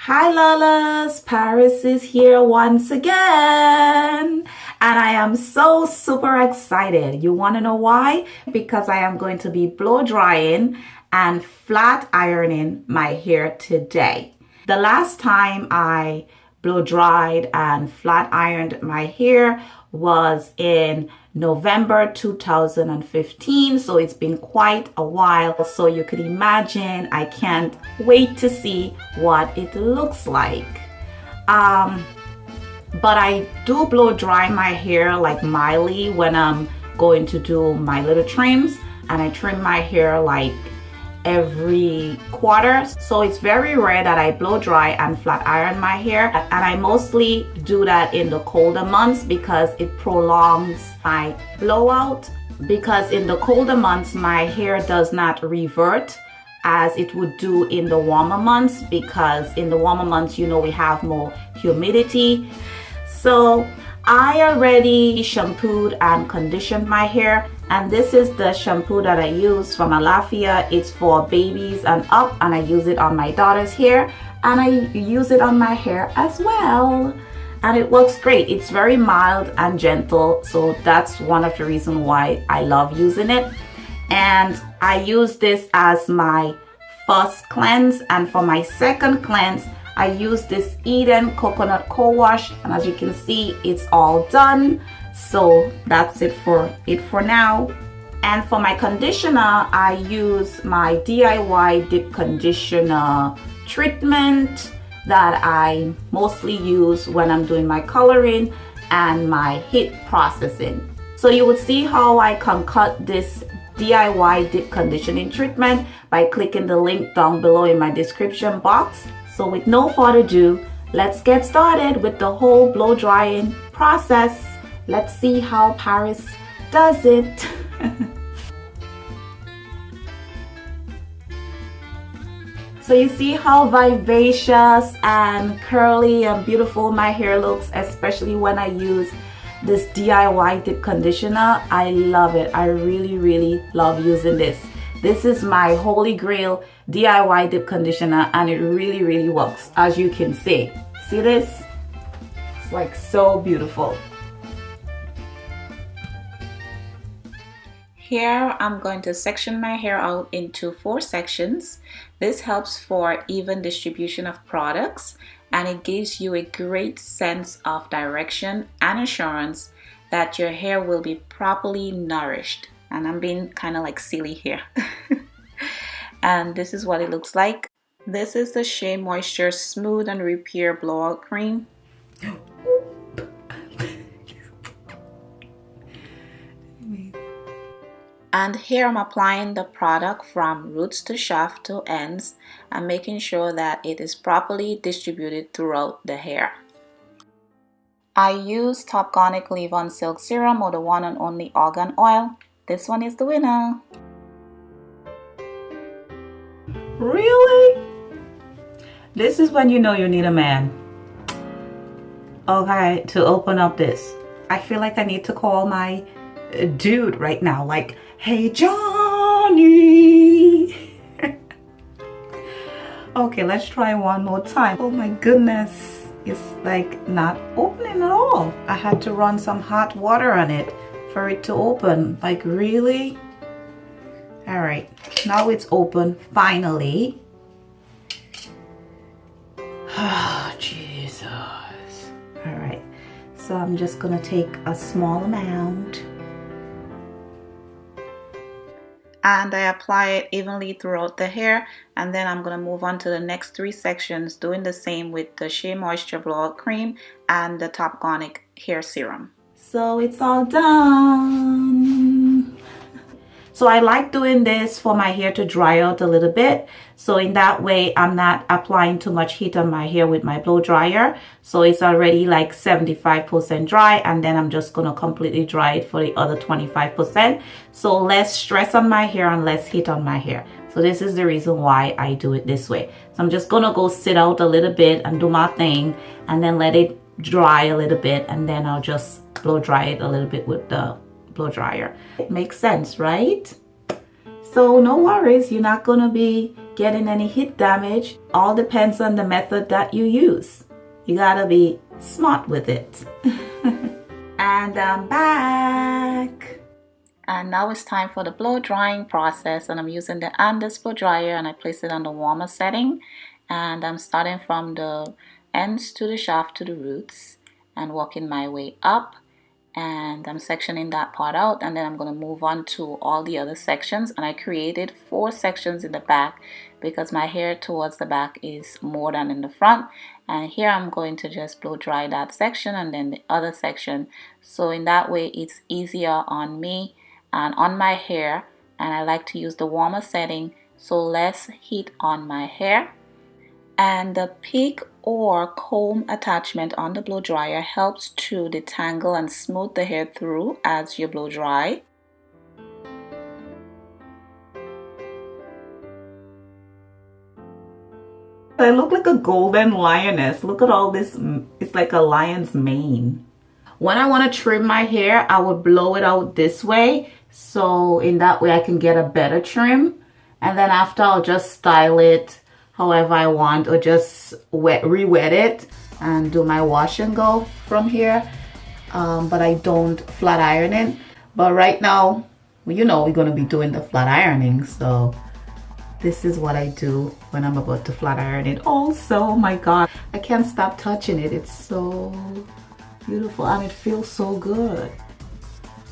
Hi Lalas, Paris is here once again, and I am so super excited. You want to know why? Because I am going to be blow drying and flat ironing my hair today. The last time I blow dried and flat ironed my hair was in November 2015, so it's been quite a while. So you could imagine I can't wait to see what it looks like. But I do blow dry my hair like mildly when I'm going to do my little trims, and I trim my hair like every quarter. So it's very rare that I blow dry and flat iron my hair, and I mostly do that in the colder months because it prolongs my blowout. Because in the colder months my hair does not revert as it would do in the warmer months, because in the warmer months, you know, we have more humidity. So I already shampooed and conditioned my hair, and this is the shampoo that I use from Alafia. It's for babies and up, and I use it on my daughter's hair, and I use it on my hair as well, and it works great. It's very mild and gentle, so that's one of the reasons why I love using it. And I use this as my first cleanse, and for my second cleanse I use this Eden coconut co-wash, and as you can see, it's all done. So that's it for now. And for my conditioner, I use my DIY dip conditioner treatment that I mostly use when I'm doing my coloring and my heat processing. So you would see how I concoct this DIY dip conditioning treatment by clicking the link down below in my description box. So with no further ado, let's get started with the whole blow drying process. Let's see how Paris does it. So you see how vivacious and curly and beautiful my hair looks, especially when I use this DIY dip conditioner. I love it. I really love using this. This is my holy grail DIY dip conditioner, and it really works, as you can see. See this? It's like so beautiful. Here I'm going to section my hair out into 4 sections. This helps for even distribution of products, and it gives you a great sense of direction and assurance that your hair will be properly nourished. And I'm being kind of like silly here. And this is what it looks like. This is the Shea Moisture Smooth and Repair Blowout Cream. And here I'm applying the product from roots to shaft to ends and making sure that it is properly distributed throughout the hair. I use Topgonic Leave-On Silk Serum, or the one and only argan oil. This one is the winner. Really? This is when you know you need a man. Okay, to open up this. I feel like I need to call my dude right now, like, hey Johnny. Okay, let's try one more time. Oh my goodness, it's like not opening at all. I had to run some hot water on it for it to open. Like, really? All right, now it's open finally. Oh Jesus. All right, so I'm just gonna take a small amount and I apply it evenly throughout the hair, and then I'm gonna move on to the next 3 sections, doing the same with the Shea Moisture Blowout Cream and the Topgonic Hair Serum. So it's all done. So I like doing this for my hair to dry out a little bit. So in that way, I'm not applying too much heat on my hair with my blow dryer. So it's already like 75% dry, and then I'm just gonna completely dry it for the other 25%. So less stress on my hair and less heat on my hair. So this is the reason why I do it this way. So I'm just gonna go sit out a little bit and do my thing, and then let it dry a little bit, and then I'll just blow dry it a little bit with the blow dryer. It makes sense, right? So no worries, you're not gonna be getting any heat damage. All depends on the method that you use. You gotta be smart with it. And I'm back. And now it's time for the blow drying process, and I'm using the Andes blow dryer, and I place it on the warmer setting, and I'm starting from the ends to the shaft to the roots and working my way up, and I'm sectioning that part out, and then I'm going to move on to all the other sections. And I created 4 sections in the back because my hair towards the back is more than in the front, and here I'm going to just blow dry that section and then the other section, so in that way it's easier on me and on my hair. And I like to use the warmer setting, so less heat on my hair. And the pick or comb attachment on the blow dryer helps to detangle and smooth the hair through as you blow dry. I look like a golden lioness. Look at all this. It's like a lion's mane. When I want to trim my hair, I would blow it out this way, so in that way I can get a better trim. And then after, I'll just style it however I want, or just re-wet it and do my wash and go from here. But I don't flat iron it. But right now, well, you know, we're going to be doing the flat ironing, so this is what I do when I'm about to flat iron it. Also, oh my god, I can't stop touching it. It's so beautiful and it feels so good.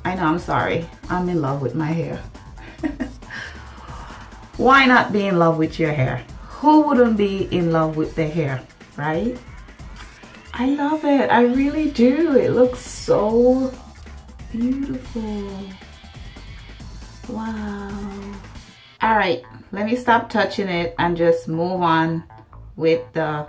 I know, I'm sorry. I'm in love with my hair. Why not be in love with your hair? Who wouldn't be in love with their hair, right? I love it. I really do. It looks so beautiful. Wow. All right, let me stop touching it and just move on with the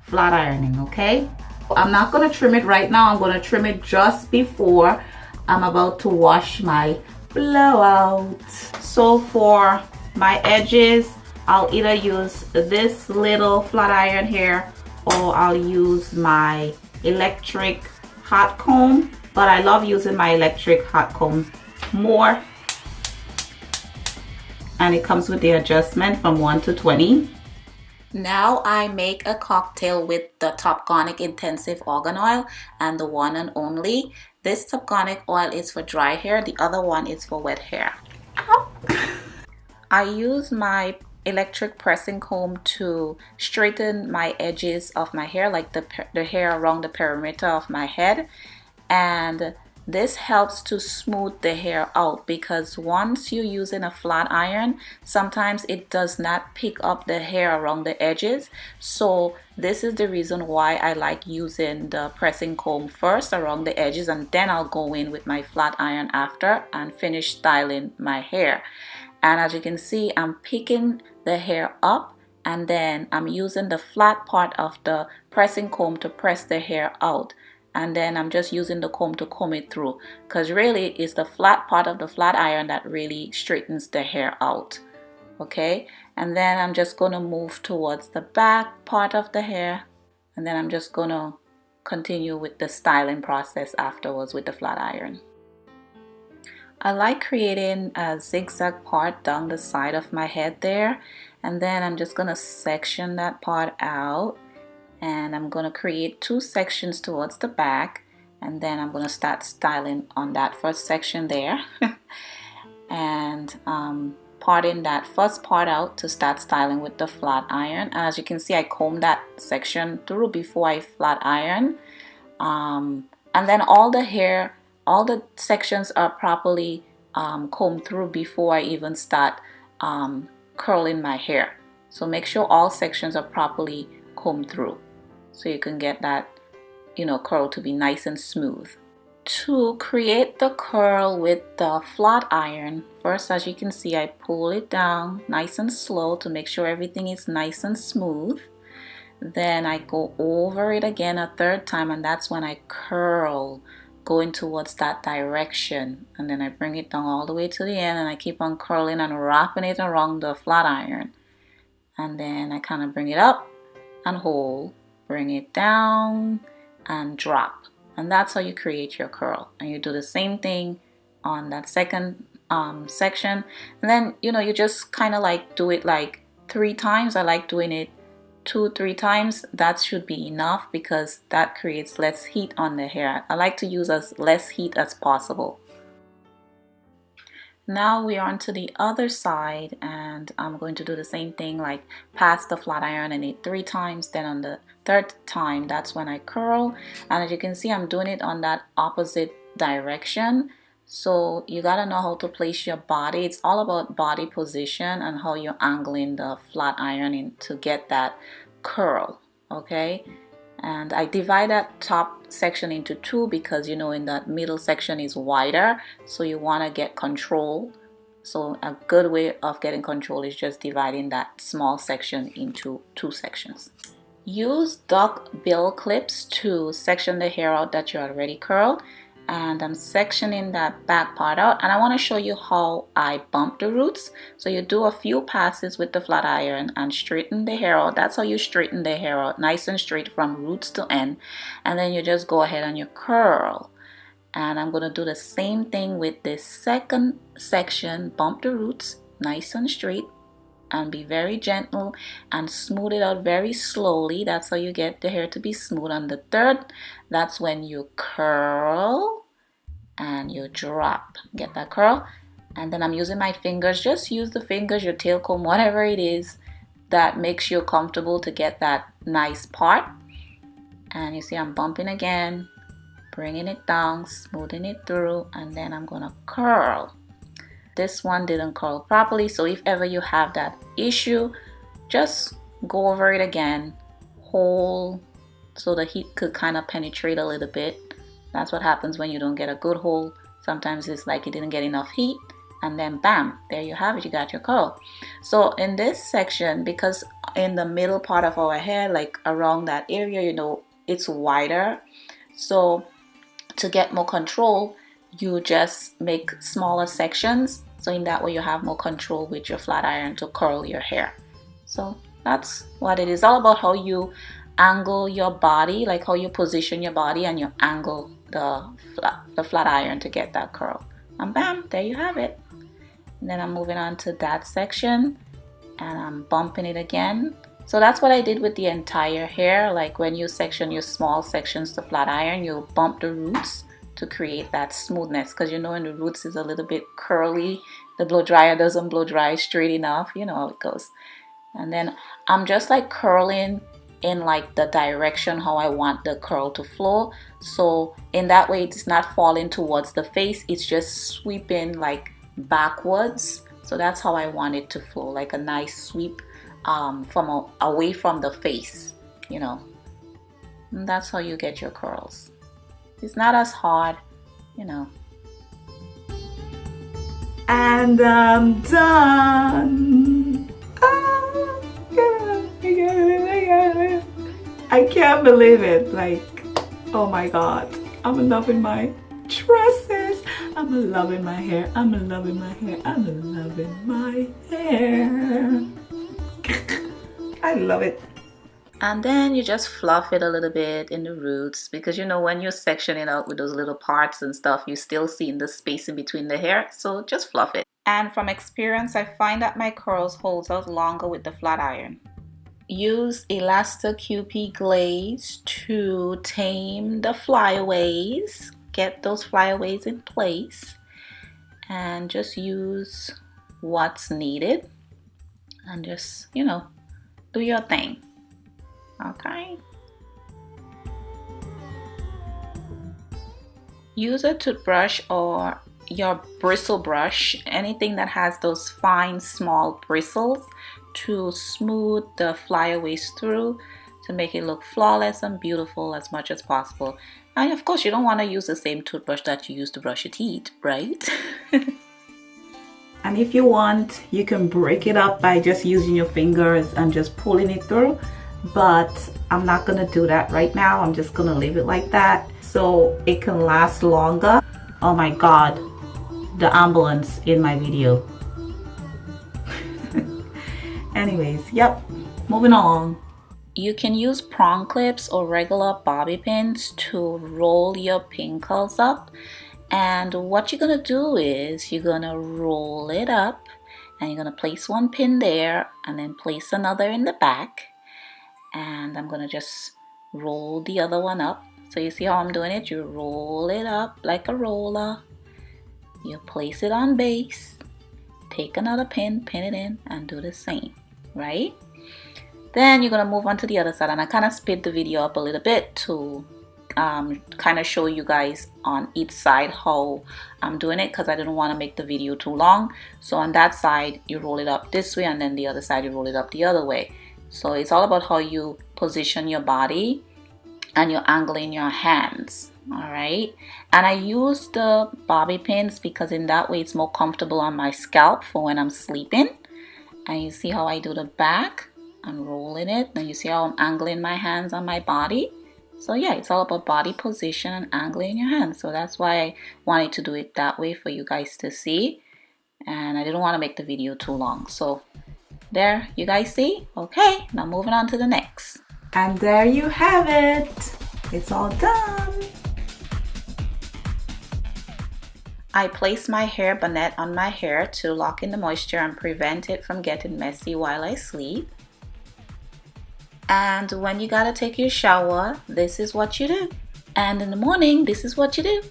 flat ironing, okay? I'm not gonna trim it right now. I'm gonna trim it just before I'm about to wash my blowout. So for my edges, I'll either use this little flat iron here, or I'll use my electric hot comb. But I love using my electric hot comb more. And it comes with the adjustment from 1 to 20. Now I make a cocktail with the Topgonic Intensive Argan Oil and the one and only. This Topgonic oil is for dry hair, the other one is for wet hair. Ow. I use my electric pressing comb to straighten my edges of my hair, like the hair around the perimeter of my head, and this helps to smooth the hair out, because once you're using a flat iron, sometimes it does not pick up the hair around the edges. So this is the reason why I like using the pressing comb first around the edges, and then I'll go in with my flat iron after and finish styling my hair. And as you can see, I'm picking the hair up, and then I'm using the flat part of the pressing comb to press the hair out. And then I'm just using the comb to comb it through, because really it's the flat part of the flat iron that really straightens the hair out. Okay, and then I'm just going to move towards the back part of the hair, and then I'm just going to continue with the styling process afterwards with the flat iron. I like creating a zigzag part down the side of my head there, and then I'm just going to section that part out. And I'm going to create 2 sections towards the back, and then I'm going to start styling on that first section there. And parting that first part out to start styling with the flat iron. And as you can see, I comb that section through before I flat iron. And then all the hair, all the sections are properly combed through before I even start curling my hair. So make sure all sections are properly combed through, so you can get that, you know, curl to be nice and smooth. To create the curl with the flat iron, first, as you can see, I pull it down nice and slow to make sure everything is nice and smooth. Then I go over it again a 3rd time, and that's when I curl, going towards that direction. And then I bring it down all the way to the end, and I keep on curling and wrapping it around the flat iron. And then I kind of bring it up and hold, bring it down and drop. And that's how you create your curl. And you do the same thing on that second section. And then, you know, you just kind of like do it like 3 times. I like doing it 2-3 times. That should be enough because that creates less heat on the hair. I like to use as less heat as possible. Now we are on to the other side, and I'm going to do the same thing, like pass the flat iron in it 3 times. Then on the 3rd time, that's when I curl. And as you can see, I'm doing it on that opposite direction. So you gotta know how to place your body. It's all about body position and how you're angling the flat iron in to get that curl, okay? And I divide that top section into 2 because you know in that middle section is wider, so you want to get control. So a good way of getting control is just dividing that small section into 2 sections. Use duck bill clips to section the hair out that you already curled, and I'm sectioning that back part out, and I want to show you how I bump the roots. So you do a few passes with the flat iron and straighten the hair out. That's how you straighten the hair out, nice and straight from roots to end, and then you just go ahead and you curl. And I'm going to do the same thing with this second section. Bump the roots nice and straight and be very gentle and smooth it out very slowly. That's how you get the hair to be smooth. On the 3rd, that's when you curl and you drop. Get that curl. And then I'm using my fingers. Just use the fingers, your tail comb, whatever it is that makes you comfortable to get that nice part. And you see I'm bumping again, bringing it down, smoothing it through, and then I'm gonna curl. This one didn't curl properly, so if ever you have that issue, just go over it again, hold so the heat could kind of penetrate a little bit. That's what happens when you don't get a good hold. Sometimes it's like you didn't get enough heat, and then bam, there you have it, you got your curl. So in this section, because in the middle part of our hair, like around that area, you know, it's wider, so to get more control, you just make smaller sections, so in that way you have more control with your flat iron to curl your hair. So that's what it is all about, how you angle your body, like how you position your body and you angle the flat iron to get that curl. And bam, there you have it. And then I'm moving on to that section and I'm bumping it again. So that's what I did with the entire hair. Like when you section your small sections to flat iron, you bump the roots to create that smoothness, because you know when the roots is a little bit curly, the blow dryer doesn't blow dry straight enough. You know how it goes. And then I'm just like curling in like the direction how I want the curl to flow. So in that way it's not falling towards the face, it's just sweeping like backwards. So that's how I want it to flow, like a nice sweep from away from the face, you know. And that's how you get your curls. It's not as hard, you know. And I'm done. I can't believe it. Like, oh my god, I'm loving my dresses, I'm loving my hair, I'm loving my hair, I'm loving my hair. I love it. And then you just fluff it a little bit in the roots, because you know when you're sectioning out with those little parts and stuff, you still see in the space in between the hair, so just fluff it. And from experience, I find that my curls holds out longer with the flat iron. Use Elastic QP glaze to tame the flyaways. Get those flyaways in place, and just use what's needed and just, you know, do your thing. Okay. Use a toothbrush or your bristle brush, anything that has those fine small bristles, to smooth the flyaways through to make it look flawless and beautiful as much as possible. And of course you don't want to use the same toothbrush that you use to brush your teeth, right? And if you want, you can break it up by just using your fingers and just pulling it through, but I'm not gonna do that right now. I'm just gonna leave it like that so it can last longer. Oh my god, the ambulance in my video. Anyways, yep, moving along. You can use prong clips or regular bobby pins to roll your pin curls up. And what you're gonna do is you're gonna roll it up and you're going to place one pin there and then place another in the back, and I'm going to just roll the other one up. So you see how I'm doing it? You roll it up like a roller, you place it on base, take another pin, pin it in, and do the same, right? Then you're going to move on to the other side, and I kind of sped the video up a little bit to kind of show you guys on each side how I'm doing it, because I didn't want to make the video too long. So on that side you roll it up this way, and then the other side you roll it up the other way. So it's all about how you position your body and your angle in your hands. All right, and I use the bobby pins because in that way it's more comfortable on my scalp for when I'm sleeping. And you see how I do the back and rolling it, and you see how I'm angling my hands on my body. So yeah, it's all about body position and angling your hands. So that's why I wanted to do it that way for you guys to see, and I didn't want to make the video too long. So there, you guys see? Okay, now moving on to the next. And there you have it. It's all done. I place my hair bonnet on my hair to lock in the moisture and prevent it from getting messy while I sleep. And when you gotta take your shower, this is what you do. And in the morning, this is what you do.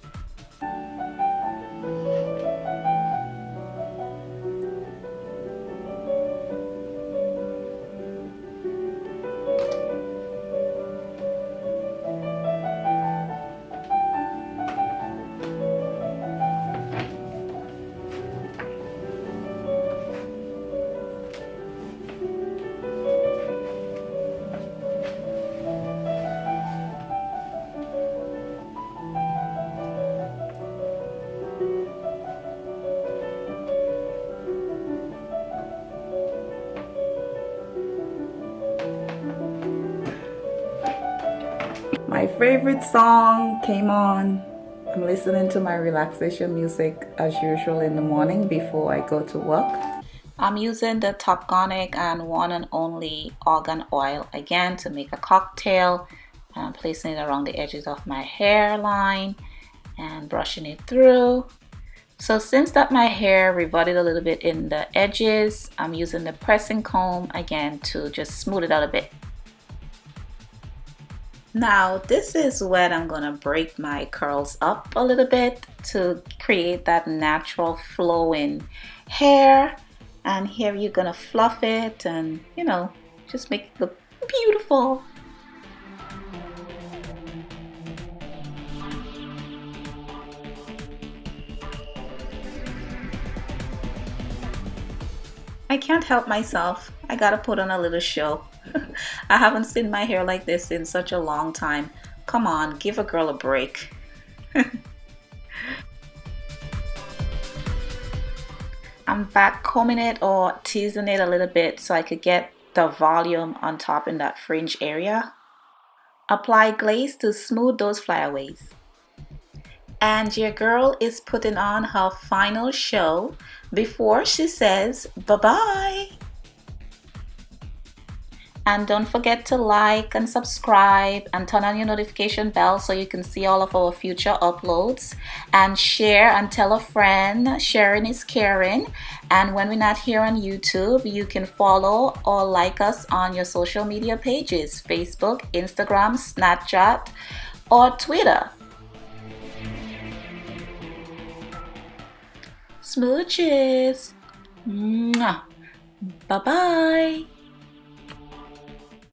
My favorite song came on. I'm listening to my relaxation music as usual in the morning before I go to work. I'm using the Topgonic and One and Only Argan Oil again to make a cocktail. I'm placing it around the edges of my hairline and brushing it through. So since that my hair reverted a little bit in the edges, I'm using the pressing comb again to just smooth it out a bit. Now this is when I'm gonna break my curls up a little bit to create that natural flowing hair. And here you're gonna fluff it and, you know, just make it look beautiful. I can't help myself. I gotta put on a little show. I haven't seen my hair like this in such a long time. Come on, give a girl a break. I'm back combing it or teasing it a little bit so I could get the volume on top in that fringe area. Apply glaze to smooth those flyaways. And your girl is putting on her final show before she says bye-bye. And don't forget to like and subscribe and turn on your notification bell so you can see all of our future uploads. And share and tell a friend. Sharing is caring. And when we're not here on YouTube, you can follow or like us on your social media pages: Facebook, Instagram, Snapchat, or Twitter. Smooches. Mwah. Bye-bye.